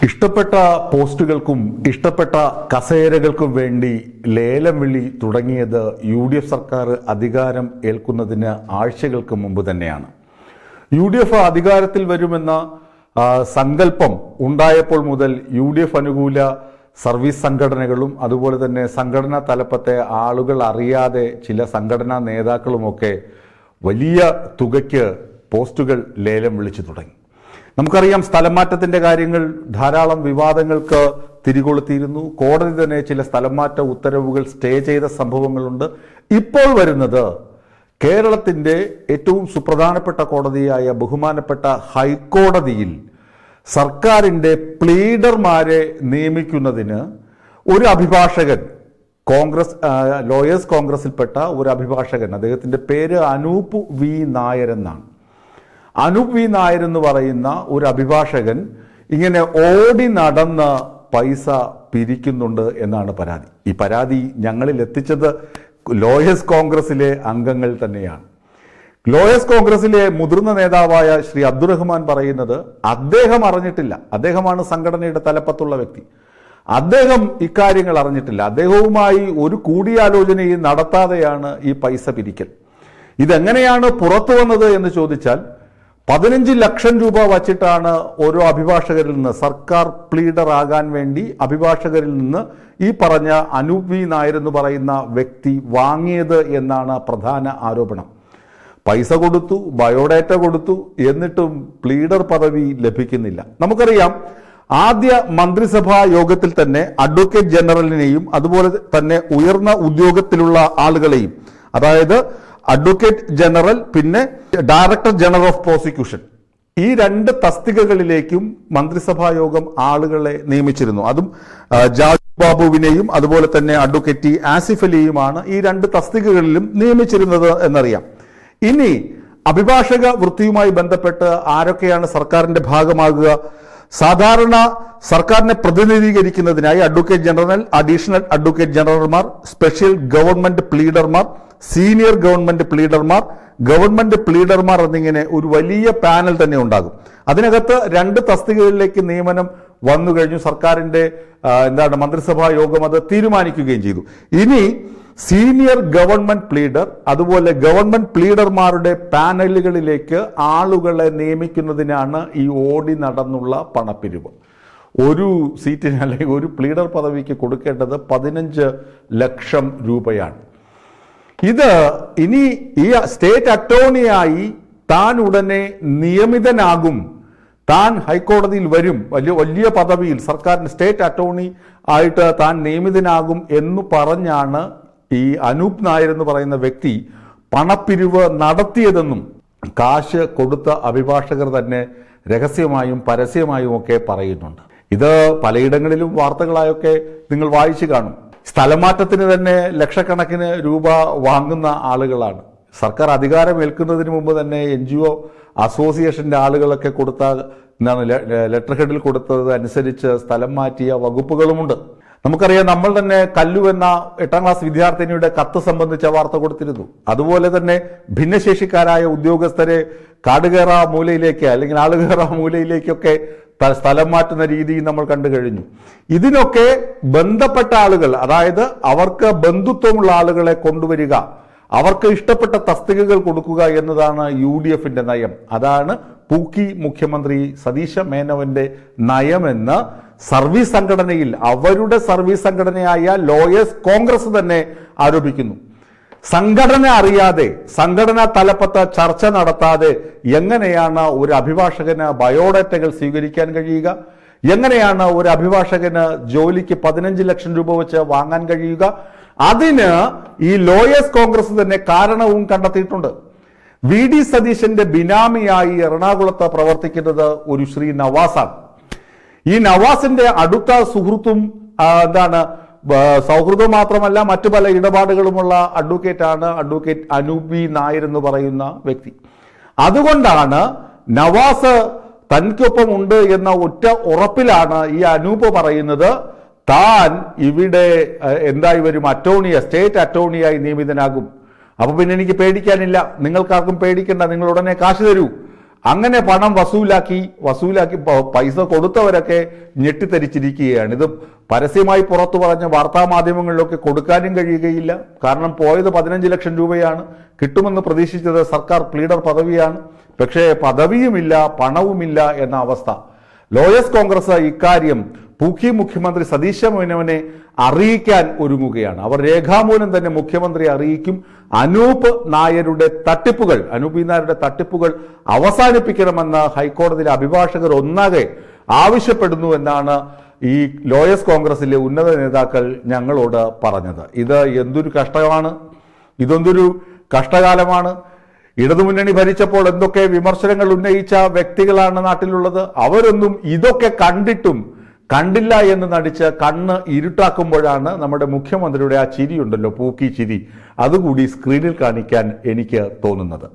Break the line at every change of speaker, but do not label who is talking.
ഇഷ്ടപ്പെട്ട പോസ്റ്റുകൾക്കും ഇഷ്ടപ്പെട്ട കസേരകൾക്കും വേണ്ടി ലേലം വിളി തുടങ്ങിയത് UDF സർക്കാർ അധികാരം ഏൽക്കുന്നതിന് ആഴ്ചകൾക്ക് മുമ്പ് തന്നെയാണ്. UDF അധികാരത്തിൽ വരുമെന്ന സങ്കല്പം ഉണ്ടായപ്പോൾ മുതൽ UDF അനുകൂല സർവീസ് സംഘടനകളും അതുപോലെ തന്നെ സംഘടനാ തലപ്പത്തെ ആളുകൾ അറിയാതെ ചില സംഘടനാ നേതാക്കളുമൊക്കെ വലിയ തുകയ്ക്ക് പോസ്റ്റുകൾ ലേലം വിളിച്ചു തുടങ്ങി. നമുക്കറിയാം, സ്ഥലം മാറ്റത്തിന്റെ കാര്യങ്ങൾ ധാരാളം വിവാദങ്ങൾക്ക് തിരികൊളുത്തിയിരുന്നു. കോടതി തന്നെ ചില സ്ഥലം മാറ്റ ഉത്തരവുകൾ സ്റ്റേ ചെയ്ത സംഭവങ്ങളുണ്ട്. ഇപ്പോൾ വരുന്നത് കേരളത്തിന്റെ ഏറ്റവും സുപ്രധാനപ്പെട്ട കോടതിയായ ബഹുമാനപ്പെട്ട ഹൈക്കോടതിയിൽ സർക്കാരിന്റെ പ്ലീഡർമാരെ നിയമിക്കുന്നതിന് ഒരു അഭിഭാഷകൻ, ലോയേഴ്സ് കോൺഗ്രസിൽപ്പെട്ട ഒരു അഭിഭാഷകൻ, അദ്ദേഹത്തിന്റെ പേര് അനൂപ് വി നായർ എന്നാണ്. അനൂപ് വി നായർ എന്ന് പറയുന്ന ഒരു അഭിഭാഷകൻ ഇങ്ങനെ ഓടി നടന്ന് പൈസ പിരിക്കുന്നുണ്ട് എന്നാണ് പരാതി. ഈ പരാതി ഞങ്ങളിൽ എത്തിച്ചത് ലോയേഴ്സ് കോൺഗ്രസിലെ അംഗങ്ങൾ തന്നെയാണ്. ലോയേഴ്സ് കോൺഗ്രസിലെ മുതിർന്ന നേതാവായ ശ്രീ അബ്ദുറഹ്മാൻ പറയുന്നത് അദ്ദേഹം അറിഞ്ഞിട്ടില്ല. അദ്ദേഹമാണ് സംഘടനയുടെ തലപ്പത്തുള്ള വ്യക്തി. അദ്ദേഹം ഇക്കാര്യങ്ങൾ അറിഞ്ഞിട്ടില്ല. അദ്ദേഹവുമായി ഒരു കൂടിയാലോചനയും നടത്താതെയാണ് ഈ പൈസ പിരിക്കൽ. ഇതെങ്ങനെയാണ് പുറത്തു വന്നത് എന്ന് ചോദിച്ചാൽ 15 ലക്ഷം രൂപ വച്ചിട്ടാണ് ഓരോ അഭിഭാഷകരിൽ നിന്ന്, സർക്കാർ പ്ലീഡർ ആകാൻ വേണ്ടി അഭിഭാഷകരിൽ നിന്ന് ഈ പറഞ്ഞ അനൂപ് വി നായർ എന്ന് പറയുന്ന വ്യക്തി വാങ്ങിയത് എന്നാണ് പ്രധാന ആരോപണം. പൈസ കൊടുത്തു, ബയോഡാറ്റ കൊടുത്തു, എന്നിട്ടും പ്ലീഡർ പദവി ലഭിക്കുന്നില്ല. നമുക്കറിയാം, ആദ്യ മന്ത്രിസഭാ യോഗത്തിൽ തന്നെ അഡ്വക്കേറ്റ് ജനറലിനെയും അതുപോലെ തന്നെ ഉയർന്ന ഉദ്യോഗത്തിലുള്ള ആളുകളെയും, അതായത് അഡ്വക്കേറ്റ് ജനറൽ പിന്നെ ഡയറക്ടർ ജനറൽ ഓഫ് പ്രോസിക്യൂഷൻ, ഈ 2 തസ്തികകളിലേക്കും മന്ത്രിസഭാ യോഗം ആളുകളെ നിയമിച്ചിരുന്നു. അതും ജാജു ബാബുവിനെയും അതുപോലെ തന്നെ അഡ്വക്കേറ്റ് ആസിഫ് അലിയുമാണ് ഈ 2 തസ്തികകളിലും നിയമിച്ചിരുന്നത് എന്നറിയാം. ഇനി അഭിഭാഷക വൃത്തിയുമായി ബന്ധപ്പെട്ട് ആരൊക്കെയാണ് സർക്കാരിന്റെ ഭാഗമാകുക? സാധാരണ സർക്കാരിനെ പ്രതിനിധീകരിക്കുന്നതിനായി അഡ്വക്കേറ്റ് ജനറൽ, അഡീഷണൽ അഡ്വക്കേറ്റ് ജനറൽമാർ, സ്പെഷ്യൽ ഗവൺമെന്റ് പ്ലീഡർമാർ, സീനിയർ ഗവൺമെന്റ് പ്ലീഡർമാർ, ഗവൺമെന്റ് പ്ലീഡർമാർ എന്നിങ്ങനെ ഒരു വലിയ പാനൽ തന്നെ ഉണ്ടാകും. അതിനകത്ത് 2 തസ്തികകളിലേക്ക് നിയമനം വന്നു കഴിഞ്ഞു. സർക്കാരിന്റെ മന്ത്രിസഭാ യോഗം അത് തീരുമാനിക്കുകയും ചെയ്തു. ഇനി സീനിയർ ഗവൺമെന്റ് പ്ലീഡർ അതുപോലെ ഗവൺമെന്റ് പ്ലീഡർമാരുടെ പാനലുകളിലേക്ക് ആളുകളെ നിയമിക്കുന്നതിനാണ് ഈ ഓടി നടന്നുള്ള പണപ്പിരിവ്. ഒരു സീറ്റിന് അല്ലെങ്കിൽ ഒരു പ്ലീഡർ പദവിക്ക് കൊടുക്കേണ്ടത് 15 ലക്ഷം രൂപയാണ്. ഇത് ഇനി ഈ സ്റ്റേറ്റ് അറ്റോർണിയായി താൻ ഉടനെ നിയമിതനാകും, താൻ ഹൈക്കോടതിയിൽ വരും, വലിയ പദവിയിൽ സർക്കാരിന് സ്റ്റേറ്റ് അറ്റോർണി ആയിട്ട് താൻ നിയമിതനാകും എന്ന് പറഞ്ഞാണ് ഈ അനൂപ് നായർ എന്ന് പറയുന്ന വ്യക്തി പണപ്പിരിവ് നടത്തിയതെന്നും കാശ് കൊടുത്ത അഭിഭാഷകർ തന്നെ രഹസ്യമായും പരസ്യമായും ഒക്കെ പറയുന്നുണ്ട്. ഇത് പലയിടങ്ങളിലും വാർത്തകളായൊക്കെ നിങ്ങൾ വായിച്ചു കാണും. സ്ഥലമാറ്റത്തിന് തന്നെ ലക്ഷക്കണക്കിന് രൂപ വാങ്ങുന്ന ആളുകളാണ്. സർക്കാർ അധികാരം ഏൽക്കുന്നതിന് മുമ്പ് തന്നെ NGO അസോസിയേഷന്റെ ആളുകളൊക്കെ കൊടുത്ത ലെറ്റർ ഹെഡിൽ കൊടുത്തത് അനുസരിച്ച് സ്ഥലം മാറ്റിയ വകുപ്പുകളുമുണ്ട്. നമുക്കറിയാം, നമ്മൾ തന്നെ കല്ലു എന്ന 8ാം ക്ലാസ് വിദ്യാർത്ഥിനിയുടെ കത്ത് സംബന്ധിച്ച വാർത്ത കൊടുത്തിരുന്നു. അതുപോലെ തന്നെ ഭിന്നശേഷിക്കാരായ ഉദ്യോഗസ്ഥരെ കാടുകയറ മൂലയിലേക്ക് അല്ലെങ്കിൽ ആളുകയറ മൂലയിലേക്കൊക്കെ സ്ഥലം മാറ്റുന്ന രീതി നമ്മൾ കണ്ടു കഴിഞ്ഞു. ഇതിനൊക്കെ ബന്ധപ്പെട്ട ആളുകൾ, അതായത് അവർക്ക് ബന്ധുത്വമുള്ള ആളുകളെ കൊണ്ടുവരിക, അവർക്ക് ഇഷ്ടപ്പെട്ട തസ്തികകൾ കൊടുക്കുക എന്നതാണ് UDFന്റെ നയം. അതാണ് പൂക്കി മുഖ്യമന്ത്രി സതീശ മേനോന്റെ നയമെന്ന് സർവീസ് സംഘടനയിൽ, അവരുടെ സർവീസ് സംഘടനയായ ലോയേഴ്സ് കോൺഗ്രസ് തന്നെ ആരോപിക്കുന്നു. സംഘടന അറിയാതെ, സംഘടനാ തലപ്പത്ത് ചർച്ച നടത്താതെ എങ്ങനെയാണ് ഒരു അഭിഭാഷകന് ബയോഡാറ്റകൾ സ്വീകരിക്കാൻ കഴിയുക? എങ്ങനെയാണ് ഒരു അഭിഭാഷകന് ജോലിക്ക് 15 ലക്ഷം രൂപ വെച്ച് വാങ്ങാൻ കഴിയുക? അതിന് ഈ ലോയേഴ്സ് കോൺഗ്രസ് തന്നെ കാരണവും കണ്ടെത്തിയിട്ടുണ്ട്. VD സതീശന്റെ ബിനാമിയായി എറണാകുളത്ത് പ്രവർത്തിക്കുന്നത് ഒരു ശ്രീ നവാസാണ്. ഈ നവാസിന്റെ അടുത്ത സുഹൃത്തും സൗഹൃദം മാത്രമല്ല മറ്റു പല ഇടപാടുകളുമുള്ള അഡ്വക്കേറ്റ് അനൂപ് വി നായർ എന്ന് പറയുന്ന വ്യക്തി. അതുകൊണ്ടാണ് നവാസ് തനിക്കൊപ്പം ഉണ്ട് എന്ന ഒറ്റ ഉറപ്പിലാണ് ഈ അനൂപ് പറയുന്നത് താൻ ഇവിടെ എന്തായി വരും, സ്റ്റേറ്റ് അറ്റോർണിയായി നിയമിതനാകും. അപ്പൊ പിന്നെ എനിക്ക് പേടിക്കാനില്ല, നിങ്ങൾക്കാർക്കും പേടിക്കണ്ട, നിങ്ങൾ ഉടനെ കാശ് തരൂ, അങ്ങനെ പണം വസൂലാക്കി പൈസ കൊടുത്തവരൊക്കെ ഞെട്ടിത്തരിച്ചിരിക്കുകയാണ്. ഇത് പരസ്യമായി പുറത്തു പറഞ്ഞ വാർത്താ മാധ്യമങ്ങളിലൊക്കെ കൊടുക്കാനും കഴിയുകയില്ല. കാരണം പോയത് 15 ലക്ഷം രൂപയാണ്. കിട്ടുമെന്ന് പ്രതീക്ഷിച്ചത് സർക്കാർ പ്ലീഡർ പദവിയാണ്. പക്ഷേ പദവിയുമില്ല, പണവുമില്ല എന്ന അവസ്ഥ. ലോയേഴ്സ് കോൺഗ്രസ് ഇക്കാര്യം പൂക്കി മുഖ്യമന്ത്രി സതീശ മേനോനെ അറിയിക്കാൻ ഒരുങ്ങുകയാണ്. അവർ രേഖാമൂലം തന്നെ മുഖ്യമന്ത്രിയെ അറിയിക്കും. അനൂപ് വി നായരുടെ തട്ടിപ്പുകൾ അവസാനിപ്പിക്കണമെന്ന് ഹൈക്കോടതിയിലെ അഭിഭാഷകർ ഒന്നാകെ ആവശ്യപ്പെടുന്നു എന്നാണ് ഈ ലോയേഴ്സ് കോൺഗ്രസിലെ ഉന്നത നേതാക്കൾ ഞങ്ങളോട് പറഞ്ഞത്. ഇത് എന്തൊരു കഷ്ടമാണ്, ഇതൊന്തൊരു കഷ്ടകാലമാണ്. ഇടതുമുന്നണി ഭരിച്ചപ്പോൾ എന്തൊക്കെ വിമർശനങ്ങൾ ഉന്നയിച്ച വ്യക്തികളാണ് നാട്ടിലുള്ളത്. അവരൊന്നും ഇതൊക്കെ കണ്ടിട്ടും കണ്ടില്ല എന്ന് നടിച്ച് കണ്ണ് ഇരുട്ടാക്കുമ്പോഴാണ് നമ്മുടെ മുഖ്യമന്ത്രിയുടെ ആ ചിരിയുണ്ടല്ലോ, പൂക്കി ചിരി, അതുകൂടി സ്ക്രീനിൽ കാണിക്കാൻ എനിക്ക് തോന്നുന്നത്.